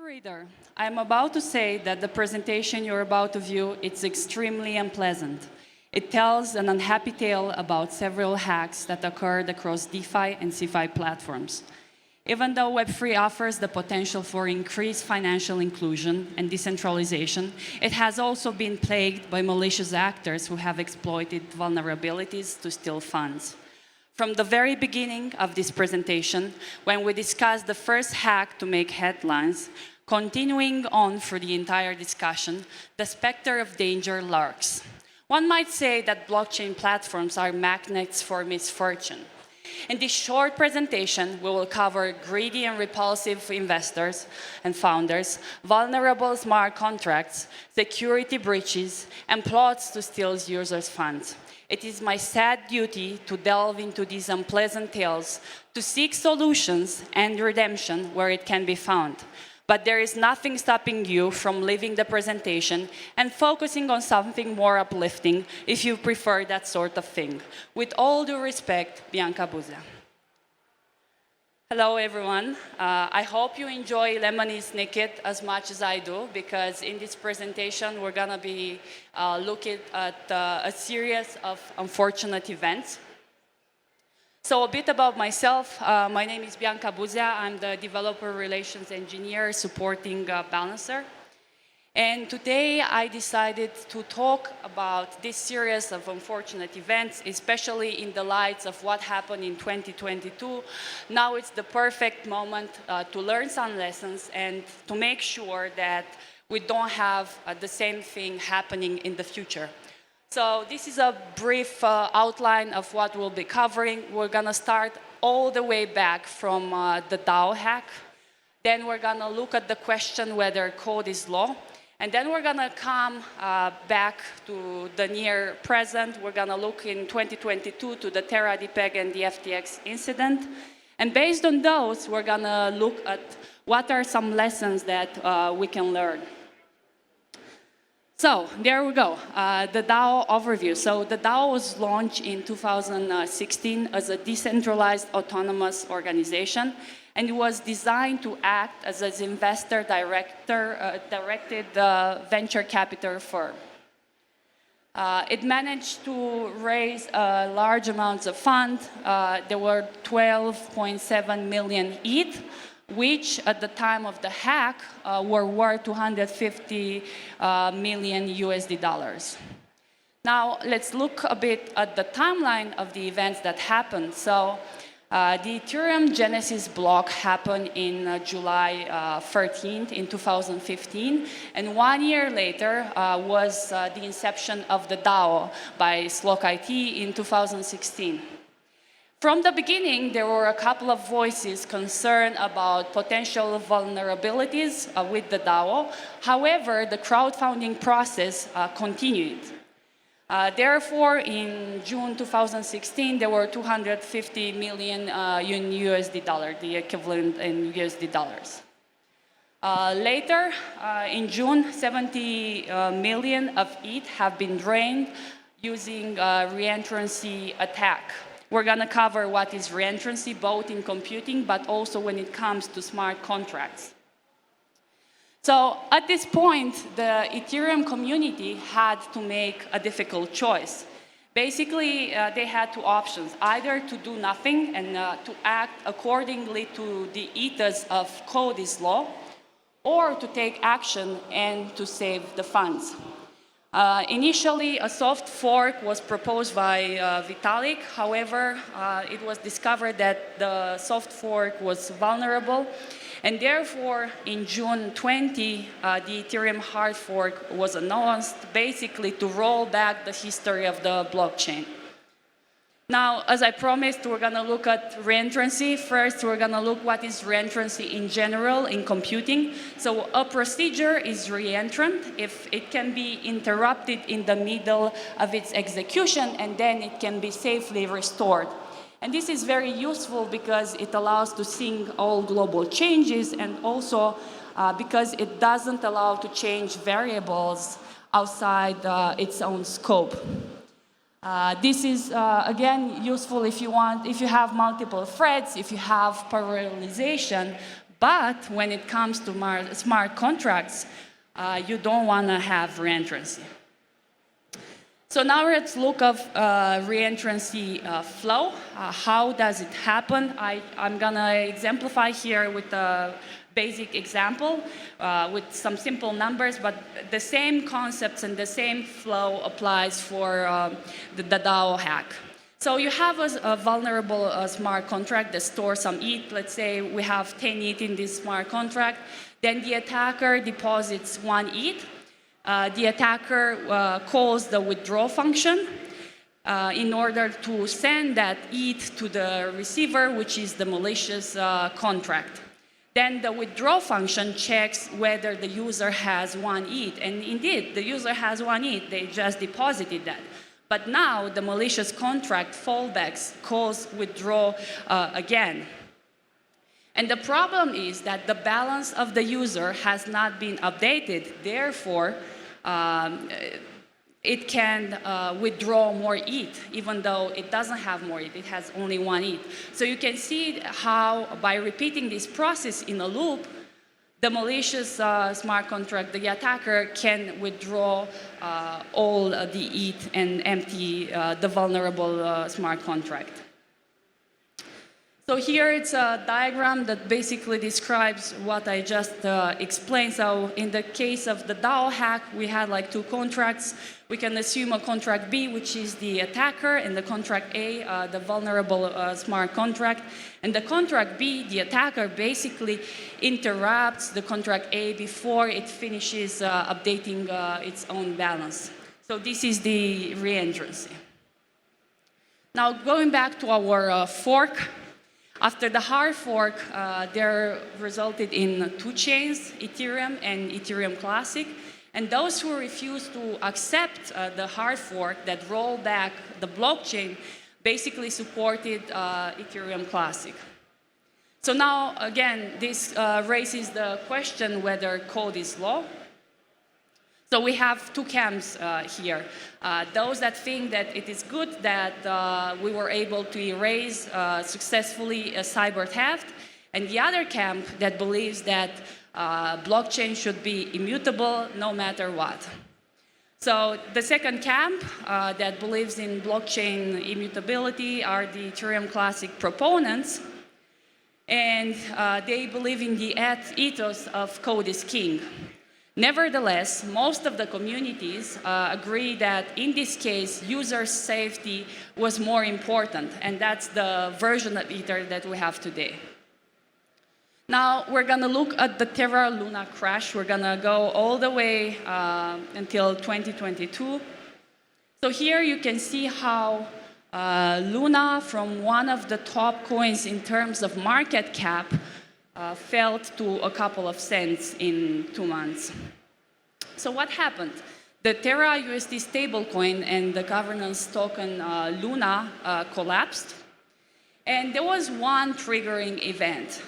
reader, I am about to say that the presentation you're about to view is extremely unpleasant. It tells an unhappy tale about several hacks that occurred across DeFi and CeFi platforms. Even though Web3 offers the potential for increased financial inclusion and decentralization, it has also been plagued by malicious actors who have exploited vulnerabilities to steal funds. From the very beginning of this presentation, when we discussed the first hack to make headlines, continuing on for the entire discussion, the specter of danger lurks. One might say that blockchain platforms are magnets for misfortune. In this short presentation, we will cover greedy and repulsive investors and founders, vulnerable smart contracts, security breaches, and plots to steal users' funds. It is my sad duty to delve into these unpleasant tales, to seek solutions and redemption where it can be found. But there is nothing stopping you from leaving the presentation and focusing on something more uplifting if you prefer that sort of thing. With all due respect, Bianca Buzea. Hello, everyone. I hope you enjoy Lemony Snicket as much as I do, because in this presentation, we're going to be looking at a series of unfortunate events. So a bit about myself. My name is Bianca Buzea. I'm the Developer Relations Engineer supporting Balancer. And today I decided to talk about this series of unfortunate events, especially in the light of what happened in 2022. Now it's the perfect moment to learn some lessons and to make sure that we don't have the same thing happening in the future. So this is a brief outline of what we'll be covering. We're going to start all the way back from the DAO hack. Then we're going to look at the question whether code is law. And then we're going to come back to the near present. We're going to look in 2022 to the Terra DPEG and the FTX incident. And based on those, we're going to look at what are some lessons that we can learn. So there we go, the DAO overview. So the DAO was launched in 2016 as a decentralized autonomous organization, and it was designed to act as an investor-directed venture capital firm. It managed to raise large amounts of funds. There were 12.7 million ETH, which at the time of the hack were worth 250 million USD dollars. Now let's look a bit at the timeline of the events that happened. So the Ethereum Genesis block happened in July 13th in 2015, and 1 year later was the inception of the DAO by Slock IT in 2016. From the beginning, there were a couple of voices concerned about potential vulnerabilities with the DAO. However, the crowdfunding process continued. Therefore, in June 2016, there were 250 million in USD dollars, the equivalent in USD dollars. Later, in June, 70 million of ETH have been drained using a reentrancy attack. We're going to cover what is reentrancy, both in computing, but also when it comes to smart contracts. So at this point, the Ethereum community had to make a difficult choice. Basically, they had two options, either to do nothing and to act accordingly to the ethos of code is law, or to take action and to save the funds. Initially, a soft fork was proposed by Vitalik. However, it was discovered that the soft fork was vulnerable. And therefore, in June 20, the Ethereum hard fork was announced, basically to roll back the history of the blockchain. Now, as I promised, we're going to look at reentrancy. First, we're going to look what is reentrancy in general in computing. So a procedure is reentrant if it can be interrupted in the middle of its execution, and then it can be safely restored. And this is very useful because it allows to sync all global changes, and also because it doesn't allow to change variables outside its own scope. This is, again, useful if you have multiple threads, if you have parallelization, But when it comes to smart contracts, you don't want to have reentrancy. So now let's look at reentrancy flow. How does it happen? I'm going to exemplify here with a basic example with some simple numbers, but the same concepts and the same flow applies for the DAO hack. So you have a vulnerable smart contract that stores some ETH. Let's say we have 10 ETH in this smart contract. Then the attacker deposits 1 ETH. The attacker calls the withdraw function in order to send that ETH to the receiver, which is the malicious contract. Then the withdraw function checks whether the user has 1 ETH. And indeed, the user has 1 ETH. They just deposited that. But now the malicious contract fallbacks calls withdraw again. And the problem is that the balance of the user has not been updated. Therefore, it can withdraw more ETH, even though it doesn't have more ETH. It has only 1 ETH. So you can see how, by repeating this process in a loop, the malicious smart contract, the attacker, can withdraw all the ETH and empty the vulnerable smart contract. So here it's a diagram that basically describes what I just explained. So in the case of the DAO hack, we had like 2 contracts. We can assume a contract B, which is the attacker, and the contract A, the vulnerable smart contract. And the contract B, the attacker, basically interrupts the contract A before it finishes updating its own balance. So this is the reentrancy. Now going back to our fork. After the hard fork, there resulted in 2 chains, Ethereum and Ethereum Classic. And those who refused to accept the hard fork that rolled back the blockchain basically supported Ethereum Classic. So now, again, this raises the question whether code is law. So we have 2 camps here. Those that think that it is good that we were able to erase successfully a cyber theft, and the other camp that believes that blockchain should be immutable no matter what. So the second camp that believes in blockchain immutability are the Ethereum Classic proponents, and they believe in the ethos of code is king. Nevertheless, most of the communities agree that in this case, user safety was more important, and that's the version of Ether that we have today. Now, we're going to look at the Terra Luna crash. We're going to go all the way until 2022. So here you can see how Luna, from one of the top coins in terms of market cap, fell to a couple of cents in 2 months. So what happened? The Terra USD stablecoin and the governance token Luna collapsed. And there was one triggering event.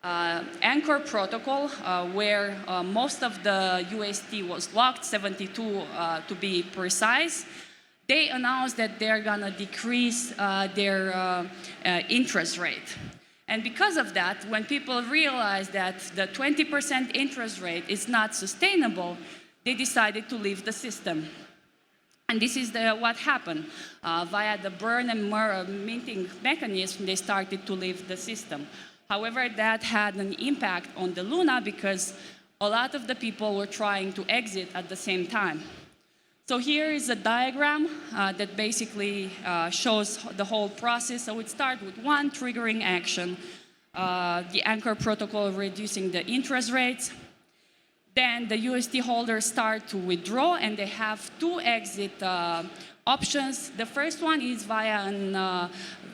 Anchor protocol, where most of the USD was locked, 72 to be precise. They announced that they're going to decrease their interest rate. And because of that, when people realized that the 20% interest rate is not sustainable, they decided to leave the system. And this is what happened. Via the burn and minting mechanism, they started to leave the system. However, that had an impact on the Luna because a lot of the people were trying to exit at the same time. So here is a diagram that basically shows the whole process. So it starts with one triggering action, the Anchor protocol reducing the interest rates. Then the USD holders start to withdraw, and they have 2 exit options. The first one is via a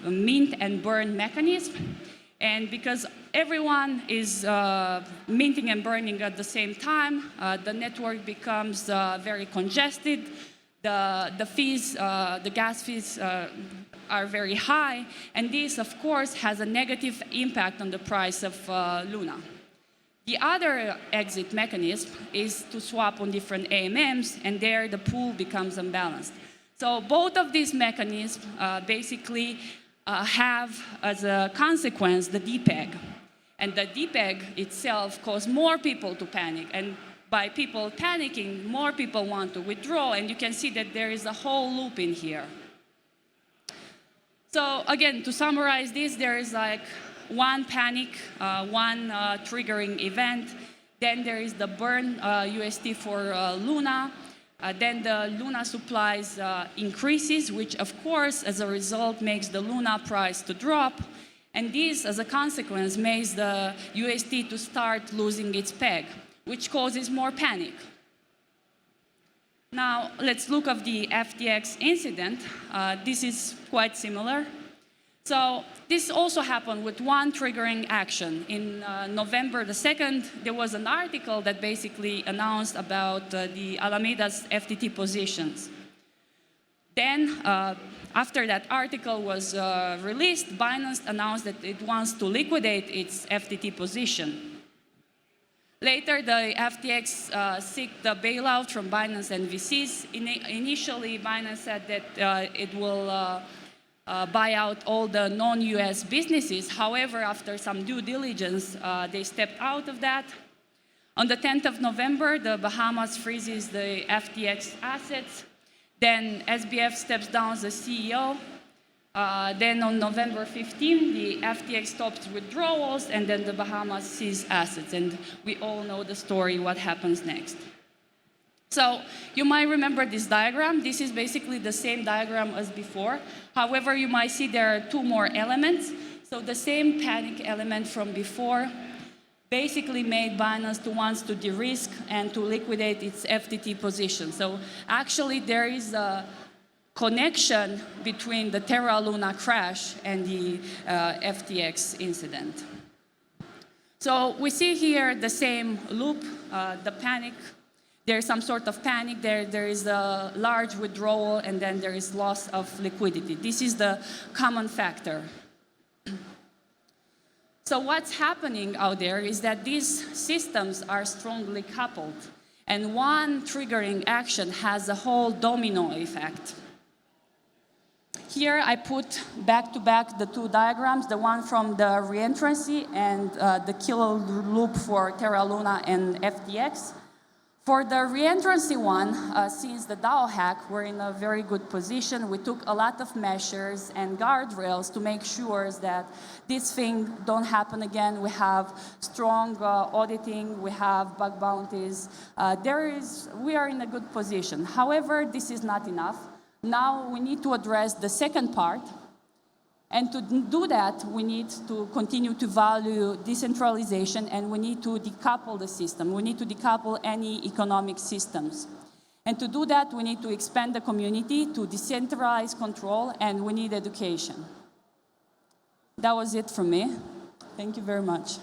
mint and burn mechanism. And because everyone is minting and burning at the same time, the network becomes very congested. The fees, the gas fees are very high. And this, of course, has a negative impact on the price of Luna. The other exit mechanism is to swap on different AMMs, and there the pool becomes unbalanced. So both of these mechanisms basically have as a consequence the DPEG. And the depeg itself caused more people to panic. And by people panicking, more people want to withdraw. And you can see that there is a whole loop in here. So again, to summarize this, there is like one panic, one triggering event. Then there is the burn UST for Luna. Then the Luna supplies increases, which of course, as a result, makes the Luna price to drop. And this, as a consequence, makes the UST to start losing its peg, which causes more panic. Now, let's look at the FTX incident. This is quite similar. So this also happened with one triggering action. In November the 2nd, there was an article that basically announced about the Alameda's FTT positions. Then, after that article was released, Binance announced that it wants to liquidate its FTT position. Later, the FTX sought the bailout from Binance and VCs. Initially, Binance said that it will buy out all the non-US businesses. However, after some due diligence, they stepped out of that. On the 10th of November, the Bahamas freezes the FTX assets. Then SBF steps down as the CEO. Then on November 15, the FTX stops withdrawals, and then the Bahamas seize assets. And we all know the story, what happens next. So you might remember this diagram. This is basically the same diagram as before. However, you might see there are two more elements. So the same panic element from before basically made Binance to want to de-risk and to liquidate its FTT position. So actually, there is a connection between the Terra Luna crash and the FTX incident. So we see here the same loop, the panic. There's some sort of panic, there is a large withdrawal, and then there is loss of liquidity. This is the common factor. So what's happening out there is that these systems are strongly coupled, and one triggering action has a whole domino effect. Here I put back-to-back the two diagrams, the one from the reentrancy and the killer loop for Terra Luna and FTX. For the reentrancy one, since the DAO hack, we're in a very good position. We took a lot of measures and guardrails to make sure that this thing don't happen again. We have strong auditing, we have bug bounties. We are in a good position. However, this is not enough. Now we need to address the second part. And to do that, we need to continue to value decentralization, and we need to decouple the system. We need to decouple any economic systems. And to do that, we need to expand the community to decentralize control, and we need education. That was it from me. Thank you very much.